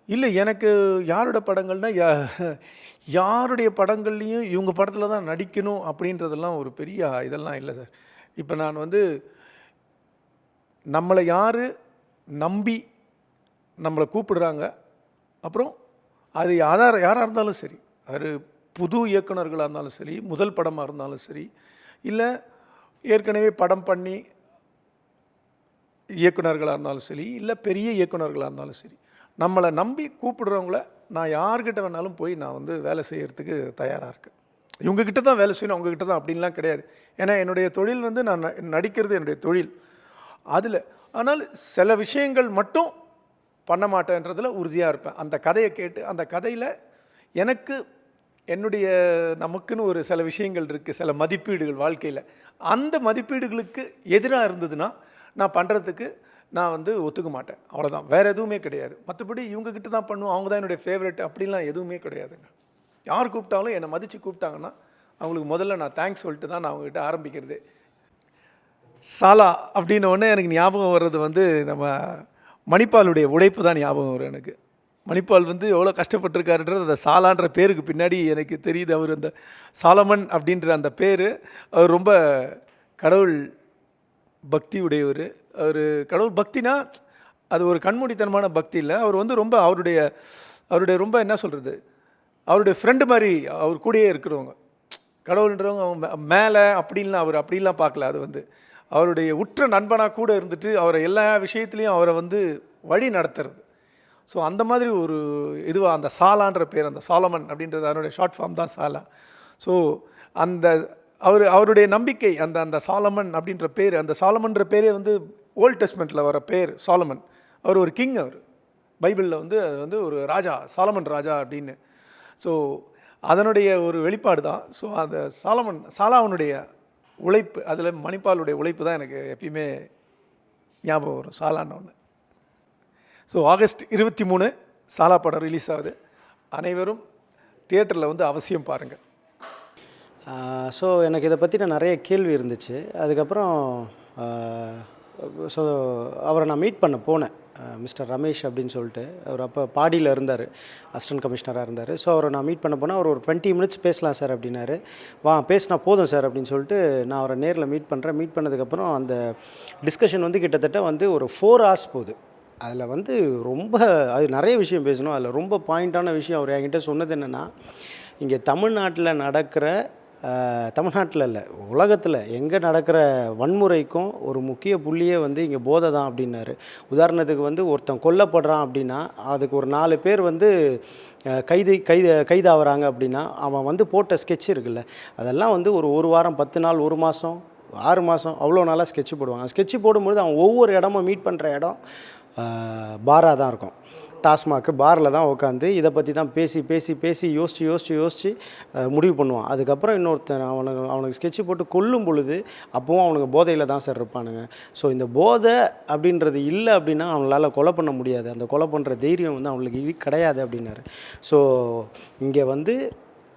இல்லை, எனக்கு யாரோட படங்கள்னால் யாருடைய படங்கள்லேயும் இவங்க படத்தில் தான் நடிக்கணும் அப்படின்றதெல்லாம் ஒரு பெரிய இதெல்லாம் இல்லை சார். இப்போ நான் வந்து நம்மளை யார் நம்பி நம்மளை கூப்பிடுறாங்க, அப்புறம் அது யாராக இருந்தாலும் சரி, அது புது இயக்குனர்களாக இருந்தாலும் சரி, முதல் படமாக இருந்தாலும் சரி, இல்லை ஏற்கனவே படம் பண்ணி இயக்குனர்களாக இருந்தாலும் சரி, இல்லை பெரிய இயக்குனர்களாக இருந்தாலும் சரி, நம்மளை நம்பி கூப்பிடுறவங்கள நான் யார்கிட்ட வேணாலும் போய் நான் வந்து வேலை செய்கிறதுக்கு தயாராக இருக்கேன். இவங்ககிட்ட தான் வேலை செய்யணும், அவங்ககிட்ட தான் அப்படின்லாம் கிடையாது. ஏன்னா என்னுடைய தொழில் வந்து நான் நடிக்கிறது என்னுடைய தொழில் அதில். ஆனால் சில விஷயங்கள் மட்டும் பண்ண மாட்டேன்றதில் உறுதியாக இருப்பேன். அந்த கதையை கேட்டு அந்த கதையில் எனக்கு நமக்குன்னு ஒரு சில விஷயங்கள் இருக்குது, சில மதிப்பீடுகள் வாழ்க்கையில். அந்த மதிப்பீடுகளுக்கு எதிராக இருந்ததுன்னா நான் பண்ணுறதுக்கு நான் வந்து ஒத்துக்க மாட்டேன். அவ்வளோதான், வேறு எதுவுமே கிடையாது. மற்றபடி இவங்ககிட்ட தான் பண்ணுவோம், அவங்க தான் என்னுடைய ஃபேவரெட் அப்படின்லாம் எதுவுமே கிடையாதுங்க. யார் கூப்பிட்டாலும் என்னை மதித்து கூப்பிட்டாங்கன்னா அவங்களுக்கு முதல்ல நான் தேங்க்ஸ் சொல்லிட்டு தான் நான் அவங்ககிட்ட ஆரம்பிக்கிறது. சாலா அப்படின்ன உடனே எனக்கு ஞாபகம் வர்றது வந்து நம்ம மணிப்பாலுடைய உழைப்பு தான் ஞாபகம் வரும் எனக்கு. மணிப்பால் வந்து எவ்வளோ கஷ்டப்பட்டிருக்காருன்றது அந்த சாலான்ற பேருக்கு பின்னாடி எனக்கு தெரியுது. அவர் அந்த சாலமன் அப்படின்ற அந்த பேர், அவர் ரொம்ப கடவுள் பக்தி உடையவர். அவர் கடவுள் பக்தினா அது ஒரு கண்மூடித்தனமான பக்தி இல்லை. அவர் வந்து ரொம்ப அவருடைய ரொம்ப என்ன சொல்கிறது, அவருடைய ஃப்ரெண்டு மாதிரி அவர் கூடயே இருக்கிறவங்க. கடவுள்ன்றவங்க அவங்க மேலே அப்படின்லாம் அவர் அப்படிலாம் பார்க்கல. அது வந்து அவருடைய உற்ற நண்பனாக கூட இருந்துட்டு அவரை எல்லா விஷயத்துலையும் அவரை வந்து வழி நடத்துறது. ஸோ அந்த மாதிரி ஒரு இதுவாக அந்த சாலான்ற பேர், அந்த சாலமன் அப்படின்றது அதனுடைய ஷார்ட் ஃபார்ம் தான் சாலா. ஸோ அந்த அவருடைய நம்பிக்கை அந்த சாலமன் அப்படின்ற பேர், அந்த சாலமன்ற பேரே வந்து ஓல்ட் டெஸ்ட்மெண்ட்டில் வர பேர் சாலமன். அவர் ஒரு கிங். அவர் பைபிளில் வந்து அது வந்து ஒரு ராஜா, சாலமன் ராஜா அப்படின்னு. ஸோ அதனுடைய ஒரு வெளிப்பாடு தான். ஸோ அந்த சாலாவனுடைய உழைப்பு, அதில் மணிப்பாலுடைய உழைப்பு தான் எனக்கு எப்பயுமே ஞாபகம் வரும் சாலான்னு ஒன்று. ஸோ ஆகஸ்ட் 23 சாலா படம் ரிலீஸ் ஆகுது. அனைவரும் தியேட்டரில் வந்து அவசியம் பாருங்கள். ஸோ எனக்கு இதை பற்றின நிறைய கேள்வி இருந்துச்சு. அதுக்கப்புறம் ஸோ அவரை நான் மீட் பண்ண போனேன். மிஸ்டர் ரமேஷ் அப்படின்னு சொல்லிட்டு, அவர் அப்போ பாடியில் இருந்தார், அசிஸ்டன்ட் கமிஷனராக இருந்தார். ஸோ அவரை நான் மீட் பண்ண போனால் அவர் ஒரு 20 மினிட்ஸ் பேசலாம் சார் அப்படின்னாரு. பேசினா போதும் சார் அப்படின்னு சொல்லிட்டு நான் அவரை நேரில் மீட் பண்ணுறேன். மீட் பண்ணதுக்கப்புறம் அந்த டிஸ்கஷன் வந்து கிட்டத்தட்ட வந்து ஒரு 4 hours போகுது. அதில் வந்து ரொம்ப அது நிறைய விஷயம் பேசணும். அதில் ரொம்ப பாயிண்ட்டான விஷயம் அவர் என்கிட்ட சொன்னது என்னென்னா, இங்கே தமிழ்நாட்டில் நடக்கிற தமிழ்நாட்டில் இல்லை, உலகத்தில் எங்கே நடக்கிற வன்முறைக்கும் ஒரு முக்கிய புள்ளியே வந்து இங்கே போதை தான் அப்படின்னாரு. உதாரணத்துக்கு வந்து ஒருத்தன் கொல்லப்படுறான் அப்படின்னா அதுக்கு ஒரு 4 பேர் வந்து கைதாகிறாங்க அப்படின்னா அவன் வந்து போட்ட ஸ்கெட்ச் இருக்குல்ல, அதெல்லாம் வந்து ஒரு வாரம், 10 நாள், 1 மாதம், 6 மாதம் அவ்வளோ நாளாக ஸ்கெட்சு போடுவான். ஸ்கெட்சு போடும்பொழுது அவன் ஒவ்வொரு இடமும் மீட் பண்ணுற இடம் பாராக தான் இருக்கும். டாஸ்மாக்கு பாரில் தான் உட்காந்து இதை பற்றி தான் பேசி யோசித்து முடிவு பண்ணுவான். அதுக்கப்புறம் இன்னொருத்தன் அவனுக்கு ஸ்கெட்சு போட்டு கொல்லும் பொழுது அப்போவும் அவனுக்கு போதையில் தான் சார் இருப்பானுங்க. ஸோ இந்த போதை அப்படின்றது இல்லை அப்படின்னா அவங்களால கொலை பண்ண முடியாது. அந்த கொலை பண்ணுற தைரியம் வந்து அவங்களுக்கு கிடையாது அப்படின்னாரு. ஸோ இங்கே வந்து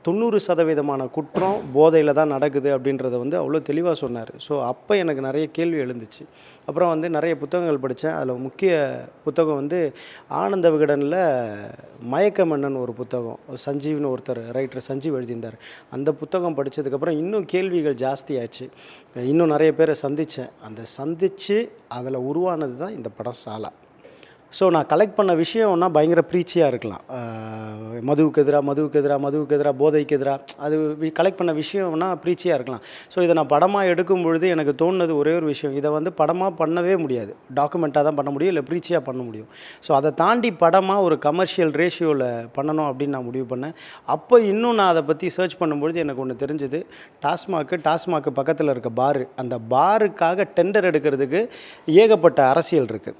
90% குற்றம் போதையில் தான் நடக்குது அப்படின்றத வந்து அவ்வளோ தெளிவாக சொன்னார். ஸோ அப்போ எனக்கு நிறைய கேள்வி எழுந்துச்சு. அப்புறம் வந்து நிறைய புத்தகங்கள் படித்தேன். அதில் முக்கிய புத்தகம் வந்து ஆனந்த விகடனில் மயக்க மன்னன் ஒரு புத்தகம், சஞ்சீவ்னு ஒருத்தர் ரைட்டர் சஞ்சீவ் எழுதியிருந்தார். அந்த புத்தகம் படித்ததுக்கப்புறம் இன்னும் கேள்விகள் ஜாஸ்தியாச்சு. இன்னும் நிறைய பேரை சந்தித்து அதில் உருவானது தான் இந்த படம் சாலா. ஸோ நான் கலெக்ட் பண்ண விஷயம்னா பயங்கர ப்ரீச்சியாக இருக்கலாம். மதுவுக்கு எதிராக, போதைக்கு எதிராக, அது கலெக்ட் பண்ண விஷயம்னா ப்ரீச்சியாக இருக்கலாம். ஸோ இதை நான் படமாக எடுக்கும் பொழுது எனக்கு தோணுனது ஒரே ஒரு விஷயம், இதை வந்து படமாக பண்ணவே முடியாது, டாக்குமெண்ட்டாக தான் பண்ண முடியும், இல்லை ப்ரீச்சியாக பண்ண முடியும். ஸோ அதை தாண்டி படமாக ஒரு கமர்ஷியல் ரேஷியோவில் பண்ணணும் அப்படின்னு நான் முடிவு பண்ணேன். அப்போ இன்னும் நான் அதை பற்றி சர்ச் பண்ணும்பொழுது எனக்கு ஒன்று தெரிஞ்சுது. டாஸ்மாக்கு பக்கத்தில் இருக்க பாரு, அந்த பாருக்காக டெண்டர் எடுக்கிறதுக்கு ஏகப்பட்ட அரசியல் இருக்குது.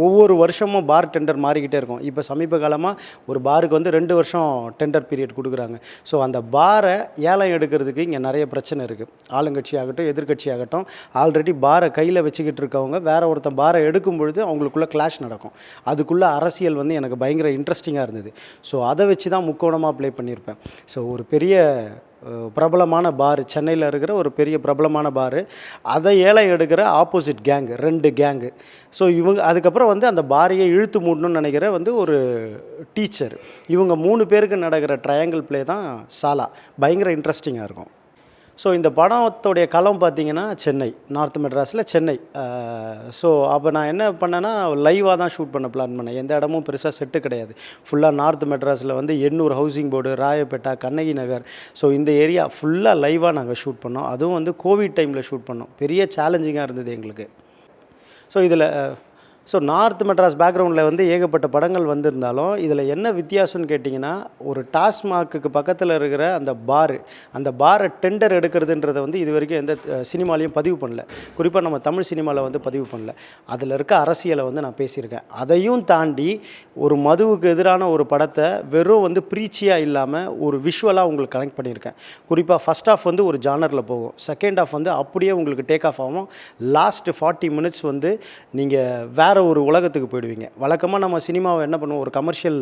ஒவ்வொரு வருஷமும் பார் டெண்டர் மாறிக்கிட்டே இருக்கும். இப்போ சமீப காலமாக ஒரு பாருக்கு வந்து 2 வருஷம் டெண்டர் பீரியட் கொடுக்குறாங்க. ஸோ அந்த பாரை ஏலம் எடுக்கிறதுக்கு இங்கே நிறைய பிரச்சனை இருக்குது. ஆளுங்கட்சி ஆகட்டும், எதிர்கட்சி ஆகட்டும், ஆல்ரெடி பாரை கையில் வச்சுக்கிட்டு இருக்கவங்க வேறு ஒருத்தன் பாரை எடுக்கும் பொழுது அவங்களுக்குள்ளே கிளாஷ் நடக்கும். அதுக்குள்ளே அரசியல் வந்து எனக்கு பயங்கர இன்ட்ரெஸ்டிங்காக இருந்தது. ஸோ அதை வச்சு தான் முக்கோணமாக ப்ளே பண்ணியிருப்பேன். ஸோ ஒரு பெரிய பிரபலமான பார், சென்னையில் இருக்கிற ஒரு பெரிய பிரபலமான பார், அதை ஏலம் எடுக்கிற ஆப்போசிட் கேங், 2 கேங்கு. ஸோ அதுக்கப்புறம் வந்து அந்த பாரையை இழுத்து மூடணும்னு நினைக்கிற வந்து ஒரு டீச்சர், இவங்க 3 பேருக்கு நடக்கிற ட்ரையாங்கிள் ப்ளே தான் சாலா. பயங்கர இன்ட்ரெஸ்டிங்காக இருக்கும். ஸோ இந்த படத்தோடைய களம் பார்த்திங்கன்னா சென்னை, நார்த் மெட்ராஸில் சென்னை. ஸோ அப்போ நான் என்ன பண்ணேன்னா லைவாக தான் ஷூட் பண்ண பிளான் பண்ணேன். எந்த இடமும் பெருசாக செட்டு கிடையாது. ஃபுல்லாக நார்த் மெட்ராஸில் வந்து Ennore housing board, Royapettah, Kannagi Nagar, so இந்த ஏரியா ஃபுல்லாக லைவாக நாங்கள் ஷூட் பண்ணோம். அதுவும் வந்து கோவிட் டைமில் ஷூட் பண்ணோம். பெரிய சேலஞ்சிங்காக இருந்தது எங்களுக்கு. ஸோ நார்த் மெட்ராஸ் பேக்ரவுண்டில் வந்து ஏகப்பட்ட படங்கள் வந்திருந்தாலும் இதில் என்ன வித்தியாசம்னு கேட்டிங்கன்னா, ஒரு டாஸ்மாக்கு பக்கத்தில் இருக்கிற அந்த பாரை டெண்டர் எடுக்கிறதுன்றதை வந்து இது வரைக்கும் எந்த சினிமாலையும் பதிவு பண்ணல. குறிப்பாக நம்ம தமிழ் சினிமாவில் வந்து பதிவு பண்ணல. அதில் இருக்க அரசியலை வந்து நான் பேசியிருக்கேன். அதையும் தாண்டி ஒரு மதுவுக்கு எதிரான ஒரு படத்தை வெறும் வந்து ப்ரீச்சியாக இல்லாமல் ஒரு விஷுவலாக உங்களுக்கு கனெக்ட் பண்ணியிருக்கேன். குறிப்பாக ஃபஸ்ட் ஆஃப் வந்து ஒரு ஜானரில் போகும், செகண்ட் ஆஃப் வந்து அப்படியே உங்களுக்கு டேக் ஆஃப் ஆகும். லாஸ்ட் 40 மினிட்ஸ் வந்து நீங்கள் வேறு ஒரு உலகத்துக்கு போயிடுவீங்க. வழக்கமாக நம்ம சினிமாவை என்ன பண்ணுவோம், ஒரு கமர்ஷியல்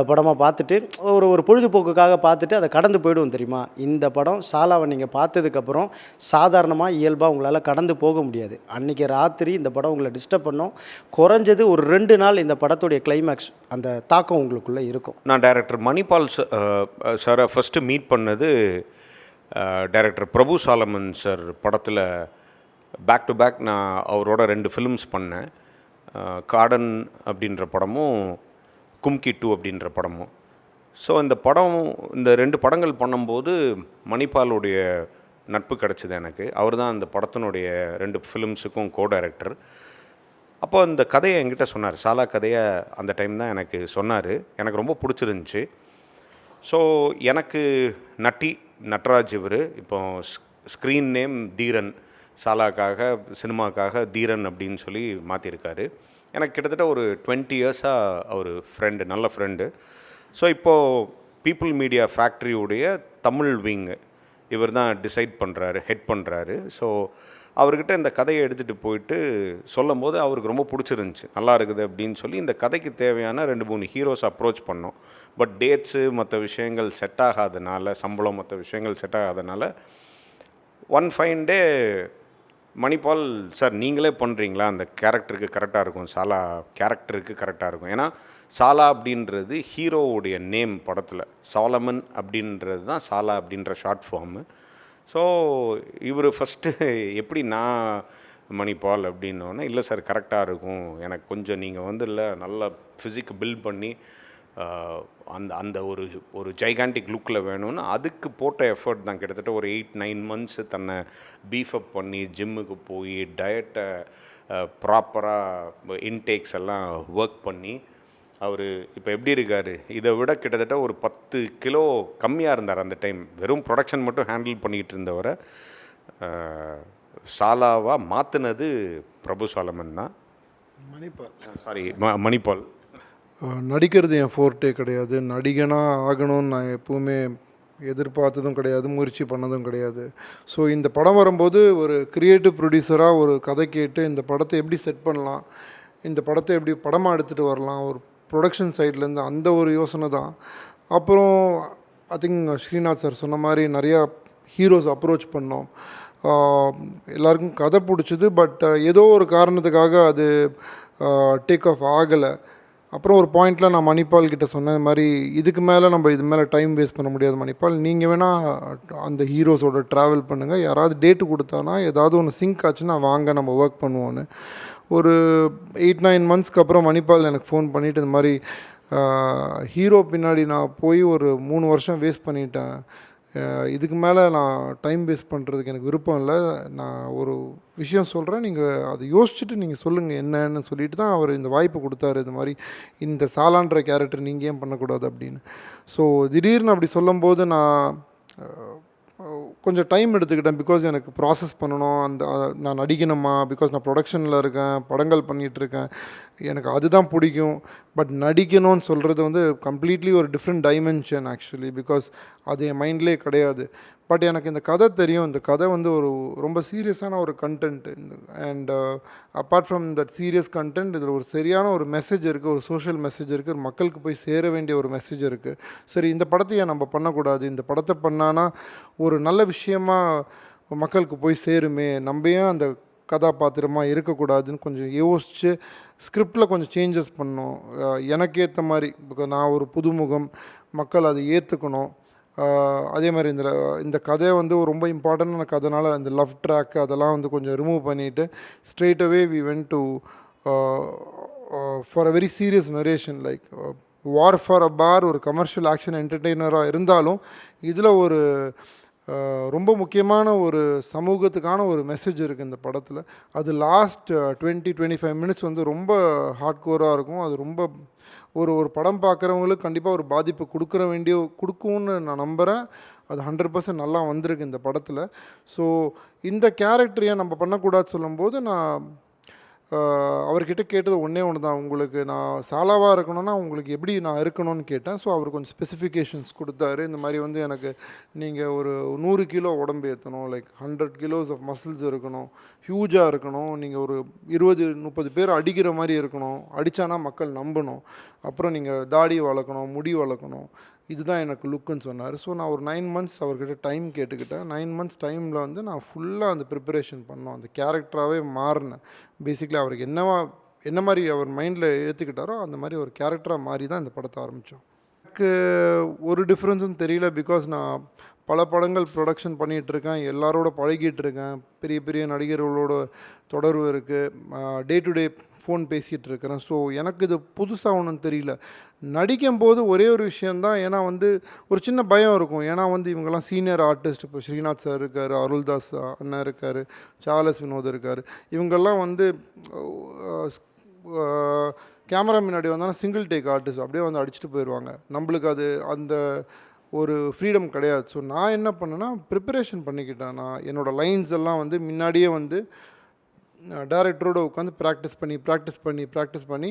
படமாக பார்த்துட்டு ஒரு பொழுதுபோக்குக்காக பார்த்துட்டு அதை கடந்து போயிடுவோம் தெரியுமா. இந்த படம் சாலாவை நீங்கள் பார்த்ததுக்கப்புறம் சாதாரணமாக இயல்பாக உங்களால் கடந்து போக முடியாது. அன்றைக்கி ராத்திரி இந்த படம் உங்களை டிஸ்டர்ப் பண்ணோம். குறைஞ்சது ஒரு 2 நாள் இந்த படத்துடைய கிளைமேக்ஸ் அந்த தாக்கம் உங்களுக்குள்ளே இருக்கும். நான் டைரக்டர் மணிபால் சாரை ஃபஸ்ட்டு மீட் பண்ணது டைரக்டர் பிரபு சாலமன் சார் படத்தில் பேக் டு பேக் நான் அவரோட 2 ஃபிலிம்ஸ் பண்ணேன். கார்டன் அப்படின்ற படமும் கும்கி 2 அப்படின்ற படமும். ஸோ இந்த 2 படங்கள் பண்ணும்போது மணிபாலுடைய நட்பு கிடச்சிது எனக்கு. அவர் தான் அந்த படத்தினுடைய 2 ஃபிலிம்ஸுக்கும் டைரக்டர். அப்போ அந்த கதையை என்கிட்ட சொன்னார். சாலா கதையை அந்த டைம் தான் எனக்கு சொன்னார். எனக்கு ரொம்ப பிடிச்சிருந்துச்சி. ஸோ எனக்கு நட்ராஜ் இவர் இப்போ ஸ்க்ரீன் நேம் தீரன், சாலாக்காக சினிமாக்காக தீரன் அப்படின்னு சொல்லி மாற்றிருக்காரு. எனக்கு கிட்டத்தட்ட ஒரு 20 இயர்ஸாக அவர் ஃப்ரெண்டு, நல்ல ஃப்ரெண்டு. ஸோ இப்போது பீப்புள் மீடியா ஃபேக்ட்ரியுடைய தமிழ் விங் இவர் தான் டிசைட் பண்ணுறாரு, ஹெட் பண்ணுறாரு. ஸோ அவர்கிட்ட இந்த கதையை எடுத்துகிட்டு போயிட்டு சொல்லும் போது அவருக்கு ரொம்ப பிடிச்சிருந்துச்சி, நல்லா இருக்குது அப்படின்னு சொல்லி இந்த கதைக்கு தேவையான 2-3 ஹீரோஸ் அப்ரோச் பண்ணோம். பட் டேட்ஸு மற்ற விஷயங்கள் செட் ஆகாதனால, சம்பளம் மற்ற விஷயங்கள் செட் ஆகாதனால one fine day Manipal sir நீங்களே பண்ணுறீங்களா, அந்த கேரக்டருக்கு கரெக்டாக இருக்கும், சாலா கேரக்டருக்கு கரெக்டாக இருக்கும். ஏன்னா சாலா அப்படின்றது ஹீரோவுடைய நேம் படத்தில், சாலமன் அப்படின்றது தான் சாலா அப்படின்ற ஷார்ட் ஃபார்மு. ஸோ இவர் ஃபஸ்ட்டு எப்படி நான் மணிபால் அப்படின்னோடனே, இல்லை சார் கரெக்டாக இருக்கும், எனக்கு கொஞ்சம் நீங்கள் இல்லை நல்லா ஃபிசிக் பில்ட் பண்ணி அந்த ஒரு ஜைகாண்டிக் லுக்கில் வேணும்னு அதுக்கு போட்ட எஃபர்ட் தான். கிட்டத்தட்ட ஒரு 8-9 மந்த்ஸு தன்னை பீஃபப் பண்ணி ஜிம்முக்கு போய் டயட்டை ப்ராப்பராக இன்டேக்ஸ் எல்லாம் ஒர்க் பண்ணி அவர் இப்போ எப்படி இருக்கார், இதை விட கிட்டத்தட்ட ஒரு 10 கிலோ கம்மியாக இருந்தார் அந்த டைம். வெறும் ப்ரொடக்ஷன் மட்டும் ஹேண்டில் பண்ணிக்கிட்டு இருந்தவரை சாலாவாக மாற்றினது பிரபு சாலமன் தான். மணிபால். நடிக்கிறது என் ஃபோர்ட்டே கிடையாது. நடிகனாக ஆகணும்னு நான் எப்போவுமே எதிர்பார்த்ததும் கிடையாது, முயற்சி பண்ணதும் கிடையாது. ஸோ இந்த படம் வரும்போது ஒரு க்ரியேட்டிவ் ப்ரொடியூசராக ஒரு கதை கேட்டு இந்த படத்தை எப்படி செட் பண்ணலாம், இந்த படத்தை எப்படி படமாக எடுத்துகிட்டு வரலாம், ஒரு ப்ரொடக்ஷன் சைட்லேருந்து அந்த ஒரு யோசனை தான். அப்புறம் ஐ திங்க் ஸ்ரீநாத் சார் சொன்ன மாதிரி நிறையா ஹீரோஸ் அப்ரோச் பண்ணோம். எல்லாருக்கும் கதை பிடிச்சிது. பட் ஏதோ ஒரு காரணத்துக்காக அது டேக் ஆஃப் ஆகலை. அப்புறம் ஒரு பாயிண்டில் நான் மணிபால் கிட்ட சொன்ன மாதிரி, இதுக்கு மேலே நம்ம இது மேலே டைம் வேஸ்ட் பண்ண முடியாது மணிபால், நீங்கள் வேணால் அந்த ஹீரோஸோட ட்ராவல் பண்ணுங்கள், யாராவது டேட்டு கொடுத்தானா ஏதாவது ஒன்று சிங்க் ஆச்சுன்னா வாங்க நம்ம ஒர்க் பண்ணுவோன்னு. ஒரு 8-9 மந்த்ஸ்க்கு அப்புறம் மணிபால் எனக்கு ஃபோன் பண்ணிவிட்டு, இந்த மாதிரி ஹீரோ பின்னாடி நான் போய் ஒரு 3 வருஷம் வேஸ்ட் பண்ணிட்டேன், இதுக்கு மேலே நான் டைம் வேஸ்ட் பண்ணுறதுக்கு எனக்கு விருப்பம் இல்லை, நான் ஒரு விஷயம் சொல்கிறேன், நீங்கள் அதை யோசிச்சுட்டு நீங்கள் சொல்லுங்கள் என்னன்னு சொல்லிட்டு தான் அவர் இந்த வாய்ப்பு கொடுத்தாரு. இது மாதிரி இந்த சாலான்ற கேரக்டர் நீங்கள் ஏன் பண்ணக்கூடாது அப்படின்னு. ஸோ திடீர்னு அப்படி சொல்லும்போது நான் கொஞ்சம் டைம் எடுத்துக்கிட்டேன். பிகாஸ் எனக்கு ப்ராசஸ் பண்ணணும், நான் நடிக்கணுமா, பிகாஸ் நான் ப்ரொடக்ஷனில் இருக்கேன், படங்கள் பண்ணிகிட்ருக்கேன், எனக்கு அதுதான் பிடிக்கும். பட் நடிக்கணும்னு சொல்கிறது கம்ப்ளீட்லி ஒரு டிஃப்ரெண்ட் டைமென்ஷன் ஆக்சுவலி, பிகாஸ் அது என் மைண்ட்லேயே கிடையாது. பட் எனக்கு இந்த கதை தெரியும், இந்த கதை ஒரு ரொம்ப சீரியஸான ஒரு content. And apart from that serious content, இதில் ஒரு சரியான ஒரு மெசேஜ் இருக்குது, ஒரு சோஷியல் மெசேஜ் இருக்குது, மக்களுக்கு போய் சேர வேண்டிய ஒரு மெசேஜ் இருக்குது. சரி, இந்த படத்தை ஏன் நம்ம பண்ணக்கூடாது, இந்த படத்தை பண்ணானா ஒரு நல்ல விஷயமா மக்களுக்கு போய் சேருமே, நம்ம ஏன் அந்த கதாபாத்திரமாக இருக்கக்கூடாதுன்னு கொஞ்சம் யோசித்து ஸ்கிரிப்டில் கொஞ்சம் சேஞ்சஸ் பண்ணோம். எனக்கு ஏற்ற மாதிரி, பிகாஸ் நான் ஒரு புதுமுகம், மக்கள் அதை ஏற்றுக்கணும். அதே மாதிரி இந்த கதை ரொம்ப இம்பார்ட்டண்டான கதைனால அந்த லவ் ட்ராக் அதெல்லாம் கொஞ்சம் ரிமூவ் பண்ணிவிட்டு straight away we went to for a very serious narration. Like war for a bar ஒரு கமர்ஷியல் ஆக்ஷன் என்டர்டெய்னராக இருந்தாலும் இதில் ஒரு ரொம்ப முக்கியமான ஒரு சமூகத்துக்கான ஒரு மெசேஜ் இருக்குது இந்த படத்தில். அது லாஸ்ட் 20-25 மினிட்ஸ் ரொம்ப ஹார்ட் கோராக இருக்கும். அது ரொம்ப ஒரு படம் பார்க்குறவங்களுக்கு கண்டிப்பாக ஒரு பாதிப்பு கொடுக்கும்னு நான் நம்புகிறேன். அது 100% நல்லா வந்திருக்கு இந்த படத்தில். ஸோ இந்த கேரக்டர் ஏன் நம்ம பண்ணக்கூடாது சொல்லும்போது, நான் அவர்கிட்ட கேட்டது ஒன்று தான், உங்களுக்கு நான் சாலாவாக இருக்கணும்னா உங்களுக்கு எப்படி நான் இருக்கணும்னு கேட்டேன். ஸோ அவர் கொஞ்சம் ஸ்பெசிஃபிகேஷன்ஸ் கொடுத்தாரு. இந்த மாதிரி எனக்கு நீங்கள் ஒரு 100 கிலோ உடம்பு ஏற்றணும், லைக் 100 கிலோஸ் ஆஃப் மசில்ஸ் இருக்கணும், ஹியூஜாக இருக்கணும், நீங்கள் ஒரு 20-30 பேர் அடிக்கிற மாதிரி இருக்கணும், அடித்தானா மக்கள் நம்பணும், அப்புறம் நீங்கள் தாடி வளர்க்கணும், முடி வளர்க்கணும், இதுதான் எனக்கு லுக்குன்னு சொன்னார். ஸோ நான் ஒரு 9 மந்த்ஸ் அவர்கிட்ட டைம் கேட்டுக்கிட்டேன். 9 மந்த்ஸ் டைமில் நான் ஃபுல்லாக அந்த ப்ரிப்பரேஷன் பண்ணோம், அந்த கேரக்டராகவே மாறினேன். பேசிக்கலி அவருக்கு என்ன மாதிரி அவர் மைண்டில் ஏற்றுக்கிட்டாரோ அந்த மாதிரி ஒரு கேரக்டராக மாறி தான் இந்த படத்தை ஆரம்பித்தோம். எனக்கு ஒரு டிஃப்ரென்ஸும் தெரியல, பிகாஸ் நான் பல படங்கள் ப்ரொடக்ஷன் பண்ணிகிட்ருக்கேன், எல்லாரோட பழகிட்டுருக்கேன், பெரிய பெரிய நடிகர்களோட தொடர்பு இருக்குது, டே டு டே ஃபோன் பேசிகிட்டு இருக்கிறேன். ஸோ எனக்கு இது புதுசாக ஒன்றும் தெரியல. நடிக்கும்போது ஒரே ஒரு விஷயந்தான், ஏன்னா வந்து ஒரு சின்ன பயம் இருக்கும். ஏன்னா வந்து இவங்கெல்லாம் சீனியர் ஆர்டிஸ்ட், இப்போ ஸ்ரீநாத் சார் இருக்கார், அருள்தாஸ் அண்ணா இருக்கார், சார்லஸ் வினோத் இருக்கார். இவங்கெல்லாம் வந்து கேமரா முன்னாடி வந்தாலும் சிங்கிள் டேக் ஆர்டிஸ்ட் அப்படியே வந்து அடிச்சுட்டு போயிடுவாங்க. நம்மளுக்கு அது அந்த ஒரு ஃப்ரீடம் கிடையாது. ஸோ நான் என்ன பண்ணேன்னா ப்ரிப்பரேஷன் பண்ணிக்கிட்டேன். நான் என்னோடய லைன்ஸ் எல்லாம் வந்து முன்னாடியே வந்து டைரக்டரோடு உட்காந்து ப்ராக்டிஸ் பண்ணி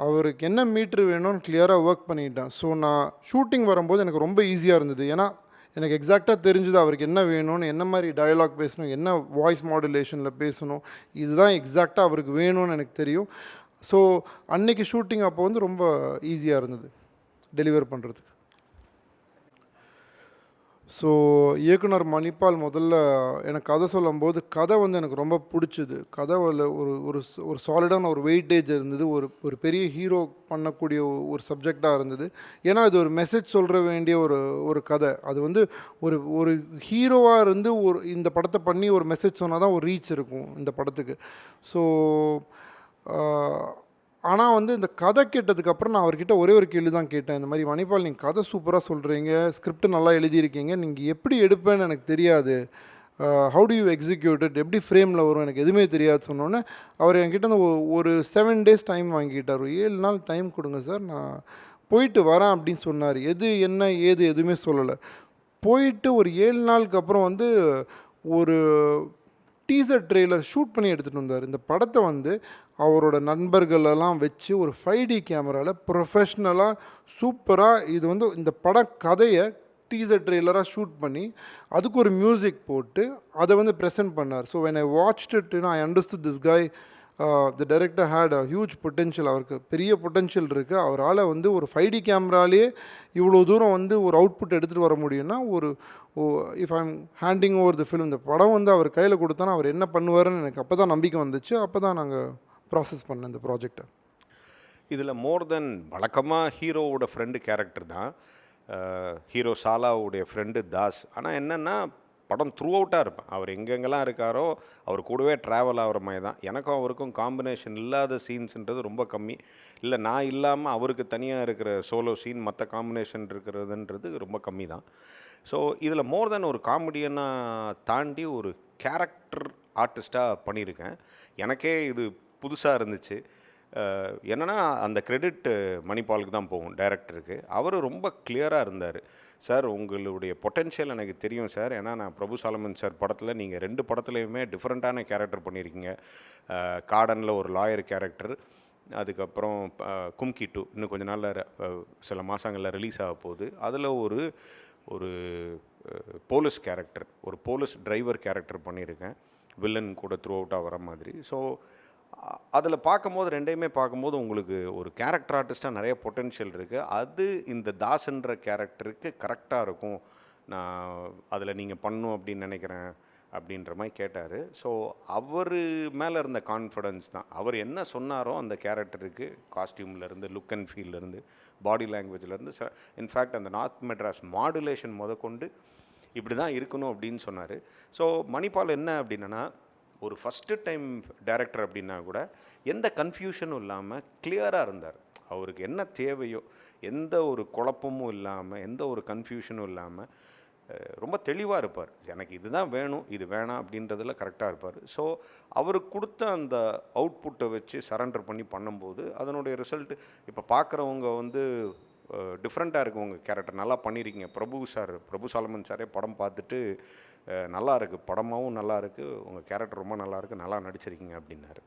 அவருக்கு என்ன மீட்ரு வேணும்னு கிளியராக ஒர்க் பண்ணிக்கிட்டேன். ஸோ நான் ஷூட்டிங் வரும்போது எனக்கு ரொம்ப ஈஸியாக இருந்தது. ஏன்னா எனக்கு எக்ஸாக்டாக தெரிஞ்சுது அவருக்கு என்ன வேணும்னு, என்ன மாதிரி டயலாக் பேசணும், என்ன வாய்ஸ் மாடுலேஷனில் பேசணும், இதுதான் எக்ஸாக்டாக அவருக்கு வேணும்னு எனக்கு தெரியும். ஸோ அன்னைக்கு ஷூட்டிங் அப்போ வந்து ரொம்ப ஈஸியாக இருந்தது டெலிவர் பண்ணுறதுக்கு. ஸோ இயக்குனர் மணிபால் முதல்ல எனக்கு கதை சொல்லும்போது கதை வந்து எனக்கு ரொம்ப பிடிச்சிது. கதையில் ஒரு ஒரு ஒரு சாலிடான ஒரு வெயிட்டேஜ் இருந்தது. ஒரு பெரிய ஹீரோ பண்ணக்கூடிய ஒரு சப்ஜெக்டாக இருந்தது. ஏன்னா இது ஒரு மெசேஜ் சொல்கிற வேண்டிய ஒரு கதை. அது வந்து ஒரு ஒரு ஹீரோவாக இருந்து இந்த படத்தை பண்ணி ஒரு மெசேஜ் சொன்னால் தான் ஒரு ரீச் இருக்கும் இந்த படத்துக்கு. ஸோ ஆனால் வந்து இந்த கதை கேட்டதுக்கப்புறம் நான் அவர்கிட்ட ஒரே ஒரு கேள்வி தான் கேட்டேன். இந்த மாதிரி மணிபால், நீங்கள் கதை சூப்பராக சொல்கிறீங்க, ஸ்கிரிப்ட் நல்லா எழுதியிருக்கீங்க, நீங்கள் எப்படி எடுப்பேன்னு எனக்கு தெரியாது, how to you execute it, எப்படி ஃப்ரேமில் வரும் எனக்கு எதுவுமே தெரியாது சொன்னோன்னே அவர் என்கிட்ட ஒரு 7 days டைம் வாங்கிட்டார். 7 நாள் டைம் கொடுங்க சார், நான் போயிட்டு வரேன் அப்படின்னு சொன்னார். எது என்ன ஏது எதுவுமே சொல்லலை. போயிட்டு ஒரு 7 நாளுக்கு அப்புறம் வந்து ஒரு டீசர் ட்ரெய்லர் ஷூட் பண்ணி எடுத்துகிட்டு வந்தார். இந்த படத்தை வந்து அவரோட நண்பர்களெல்லாம் வச்சு ஒரு 5D கேமராவில் ப்ரொஃபஷ்னலாக சூப்பராக இது வந்து இந்த பட கதையை டீசர் ட்ரெய்லராக ஷூட் பண்ணி அதுக்கு ஒரு மியூசிக் போட்டு அதை வந்து ப்ரெசென்ட் பண்ணார். So when I watched it, I understood this guy, the director had a huge potential. அவருக்கு பெரிய பொட்டென்ஷியல் இருக்குது. அவரால் வந்து ஒரு 5D கேமராலேயே இவ்வளோ தூரம் வந்து ஒரு அவுட்புட் எடுத்துகிட்டு வர முடியும்னா if I'm handing over the film, இந்த படம் வந்து அவர் கையில் கொடுத்தோன்னா அவர் என்ன பண்ணுவாருன்னு எனக்கு அப்போ தான் நம்பிக்கை வந்துச்சு. அப்போ தான் நாங்கள் ப்ராசஸ் பண்ண இந்த ப்ராஜெக்டை. இதில் மோர் தென் வழக்கமாக ஹீரோவோட ஃப்ரெண்டு கேரக்டர் தான், ஹீரோ சாலாவுடைய ஃப்ரெண்டு தாஸ். ஆனால் என்னென்னா படம் த்ரூ அவுட்டாக இருப்பேன். அவர் எங்கெங்கெல்லாம் இருக்காரோ அவர் கூடவே ட்ராவல் ஆகிற மாதிரி தான். எனக்கும் அவருக்கும் காம்பினேஷன் இல்லாத சீன்ஸுன்றது ரொம்ப கம்மி. இல்லை நான் இல்லாமல் அவருக்கு தனியாக இருக்கிற சோலோ சீன் மற்ற காம்பினேஷன் இருக்கிறதுன்றது ரொம்ப கம்மி தான். ஸோ இதில் மோர் தென் ஒரு காமெடியனாக தாண்டி ஒரு கேரக்டர் ஆர்டிஸ்ட்டாக பண்ணியிருக்கேன். எனக்கே இது புதுசாக இருந்துச்சு. என்னென்னா அந்த கிரெடிட் மணிபாலுக்கு தான் போகும், டைரக்டருக்கு. அவர் ரொம்ப கிளியராக இருந்தார். சார் உங்களுடைய பொட்டென்ஷியல் எனக்கு தெரியும் சார், ஏன்னா நான் பிரபு சாலமன் சார் படத்தில் நீங்கள் 2 படத்துலையுமே டிஃப்ரெண்ட்டான கேரக்டர் பண்ணியிருக்கீங்க. கார்டனில் ஒரு லாயர் கேரக்டர், அதுக்கப்புறம் கும்கி 2 இன்னும் கொஞ்ச நாளில் சில மாதங்களில் ரிலீஸ் ஆக போகுது. அதில் ஒரு போலீஸ் கேரக்டர், ஒரு போலீஸ் டிரைவர் கேரக்டர் பண்ணியிருக்கேன், வில்லன் கூட த்ரூ அவுட்டாக வர மாதிரி. ஸோ அதில் பார்க்கும்போது ரெண்டையுமே பார்க்கும்போது உங்களுக்கு ஒரு கேரக்டர் ஆர்டிஸ்ட்டாக நிறைய பொட்டென்ஷியல் இருக்குது. அது இந்த தாஸ்ன்ற கேரக்டருக்கு கரெக்டாக இருக்கும், நான் அதில் நீங்கள் பண்ணணும் அப்படின்னு நினைக்கிறேன் அப்படின்ற மாதிரி கேட்டார். ஸோ அவர் மேலே இருந்த கான்ஃபிடன்ஸ் தான். அவர் என்ன சொன்னாரோ அந்த கேரக்டருக்கு, காஸ்டியூம்லேருந்து, லுக் அண்ட் ஃபீல்லேருந்து, பாடி லாங்குவேஜ்லேருந்து, இன்ஃபேக்ட் அந்த நார்த் மெட்ராஸ் மாடுலேஷன் முதற்கொண்டு இப்படி தான் இருக்கணும் அப்படின்னு சொன்னார். ஸோ மணிபால் என்ன அப்படின்னா, ஒரு ஃபஸ்ட்டு டைம் டைரக்டர் அப்படின்னா கூட எந்த கன்ஃபியூஷனும் இல்லாமல் கிளியராக இருந்தார். அவருக்கு என்ன தேவையோ எந்த ஒரு குழப்பமும் இல்லாமல், எந்த ஒரு கன்ஃபியூஷனும் இல்லாமல் ரொம்ப தெளிவாக இருப்பார். எனக்கு இதுதான் வேணும், இது வேணாம் அப்படின்றதில் கரெக்டாக இருப்பார். ஸோ அவருக்கு கொடுத்த அந்த அவுட்புட்டை வச்சு சரண்டர் பண்ணி பண்ணும்போது அதனுடைய ரிசல்ட் இப்போ பார்க்குறவங்க வந்து டிஃப்ரெண்ட்டாக இருக்குது. உங்கள் கேரக்டர் நல்லா பண்ணியிருக்கீங்க. பிரபு சாலமன் சாரே படம் பார்த்துட்டு நல்லா இருக்குது, படமாகவும் நல்லா இருக்குது, உங்கள் கேரக்டர் ரொம்ப நல்லா இருக்குது, நல்லா நடிச்சிருக்கீங்க அப்படின்னாரு.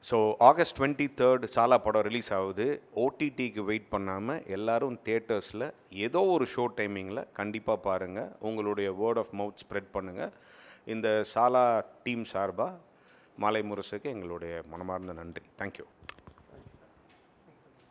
ஸோ August 23 சாலா படம் ரிலீஸ் ஆகுது. ஓடிடிக்கு வெயிட் பண்ணாமல் எல்லோரும் தியேட்டர்ஸில் ஏதோ ஒரு ஷோ டைமிங்கில் கண்டிப்பாக பாருங்கள். உங்களுடைய வேர்ட் ஆஃப் மவுத் ஸ்ப்ரெட் பண்ணுங்கள். இந்த சாலா டீம் சார்பாக மாலை முரசுக்கு எங்களுடைய மனமார்ந்த நன்றி. தேங்க்யூ.